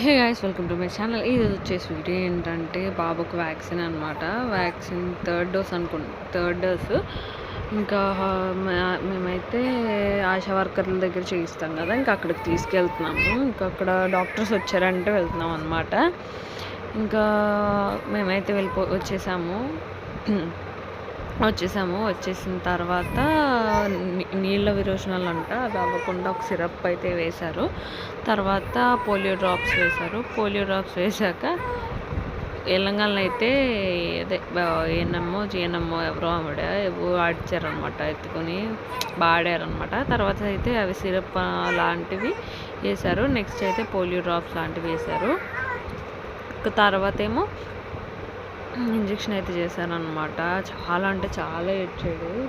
Hey guys, welcome to my channel. ఇది వచ్చేసి video ఏంటంటే బాబుకు వ్యాక్సిన్ అనమాట. Vaccine third dose. ఇంకా మేమైతే ఆశా వర్కర్ల దగ్గర చేయిస్తాం కదా, ఇంకా అక్కడికి తీసుకెళ్తున్నాము. ఇంకా అక్కడ డాక్టర్స్ వచ్చారంటే వెళ్తున్నాం అనమాట. ఇంకా మేమైతే వచ్చేసిన తర్వాత నీళ్ళ విరోచనాలు అంట, అది అవ్వకుండా ఒక సిరప్ అయితే వేశారు. తర్వాత పోలియో డ్రాప్స్ వేశాక తెలంగాణలో అయితే అదే జిఎన్ఎంఓ ఎవరో ఆడిచారనమాట, ఎత్తుకొని ఆడారనమాట. తర్వాత అయితే అవి సిరప్ లాంటివి వేశారు. నెక్స్ట్ అయితే పోలియో డ్రాప్స్ లాంటివి వేశారు. తర్వాత ఏమో ఇంజెక్షన్ అయితే చేశారనమాట. చాలా అంటే చాలా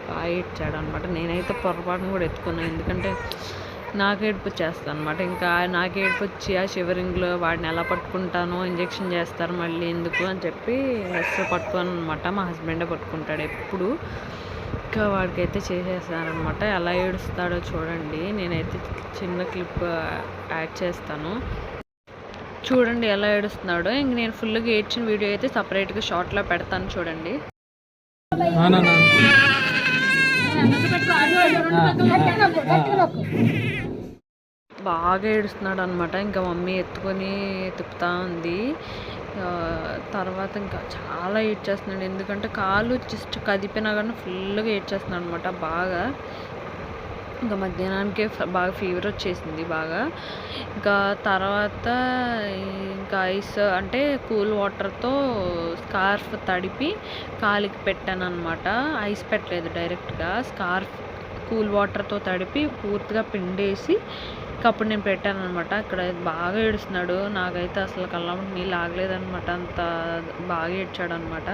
బాగా ఏడ్చాడు అనమాట. నేనైతే పొరపాటును కూడా ఎత్తుకున్నాను, ఎందుకంటే నాకు ఏడుపు వచ్చేస్తాను అనమాట. ఇంకా నాకు ఏడుపు వచ్చి ఆ షివరింగ్లో వాడిని ఎలా పట్టుకుంటానో, ఇంజెక్షన్ చేస్తారు మళ్ళీ ఎందుకు అని చెప్పి పట్టుకోను అనమాట. మా హస్బెండే పట్టుకుంటాడు ఎప్పుడు. ఇంకా వాడికైతే చేసేస్తారనమాట. ఎలా ఏడుస్తాడో చూడండి. నేనైతే చిన్న క్లిప్ యాడ్ చేస్తాను, చూడండి ఎలా ఏడుస్తున్నాడో. ఇంక నేను ఫుల్గా ఏడ్చిన వీడియో అయితే సపరేట్గా షార్ట్లో పెడతాను, చూడండి. బాగా ఏడుస్తున్నాడు అనమాట. ఇంకా మమ్మీ ఎత్తుకొని తిప్పుతా ఉంది. తర్వాత ఇంకా చాలా ఏడ్చేస్తున్నాడు, ఎందుకంటే కాలు జస్ట్ కదిపినా కానీ ఫుల్గా ఏడ్చేస్తున్నాడు అనమాట బాగా. ఇంకా మధ్యాహ్నానికే బాగా ఫీవర్ వచ్చేసింది బాగా. ఇంకా తర్వాత ఇంకా ఐస్ అంటే కూల్ వాటర్తో స్కార్ఫ్ తడిపి కాలికి పెట్టాను అనమాట. ఐస్ పెట్టలేదు, డైరెక్ట్గా స్కార్ఫ్ కూల్ వాటర్తో తడిపి పూర్తిగా పిండేసి అప్పుడు నేను పెట్టాను అనమాట. ఇక్కడ బాగా ఏడుస్తున్నాడు. నాకైతే అసలు కళ్ళమ్మటి నీళ్ళు ఆగలేదనమాట, అంత బాగా ఏడ్చాడు అనమాట.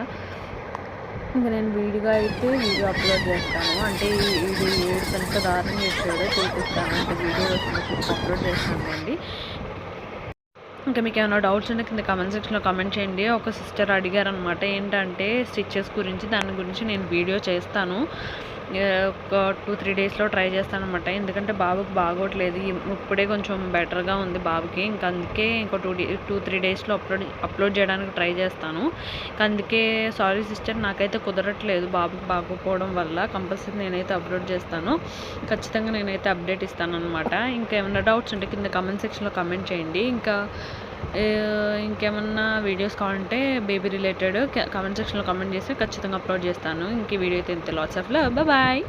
ఇంకా నేను వీడియో అప్లోడ్ చేస్తాను, అంటే ఇది ఎంత దారుణంగా చేసాడో చూపిస్తాను. అంటే వీడియో అప్లోడ్ చేస్తానండి. ఇంకా మీకు ఏమైనా డౌట్స్ ఉంటే కింద కామెంట్ సెక్షన్లో కామెంట్ చేయండి. ఒక సిస్టర్ అడిగారు అనమాట, ఏంటంటే స్టిచెస్ గురించి, దాని గురించి నేను వీడియో చేస్తాను. ఒక 2-3 డేస్లో ట్రై చేస్తాను అనమాట, ఎందుకంటే బాబుకి బాగోట్లేదు. ఇప్పుడే కొంచెం బెటర్గా ఉంది బాబుకి. ఇంకా అందుకే ఇంకో 2-3 డేస్లో అప్లోడ్ చేయడానికి ట్రై చేస్తాను. అందుకే సారీ సిస్టర్, నాకైతే కుదరట్లేదు బాబుకి బాగోపోవడం వల్ల. కంపల్సరీ నేనైతే అప్లోడ్ చేస్తాను, ఖచ్చితంగా నేనైతే అప్డేట్ ఇస్తాను అనమాట. ఇంకా ఏమైనా డౌట్స్ ఉంటే కింద కామెంట్ సెక్షన్లో కామెంట్ చేయండి. ఇంకేమన్నా వీడియోస్ కావాలంటే బేబీ రిలేటెడ్ కామెంట్ సెక్షన్లో కామెంట్ చేస్తే ఖచ్చితంగా అప్లోడ్ చేస్తాను. ఇంక ఈ వీడియో అయితే ఇంత. Lots of love, bye.